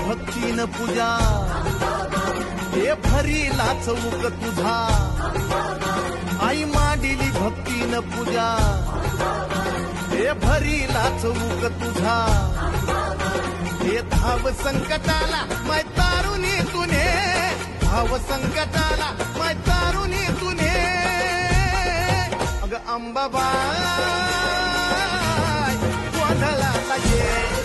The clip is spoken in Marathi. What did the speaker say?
भक्तीन पूजा हे भरीला चौक तुझा आई मांडिली भक्तीन पूजा हे भरीला चौक तुझा हे धाव संकटाला मै तारुणी तुने धाव संकटाला मै तारुणी तुने अग अंबाबाई गोंधळाला ये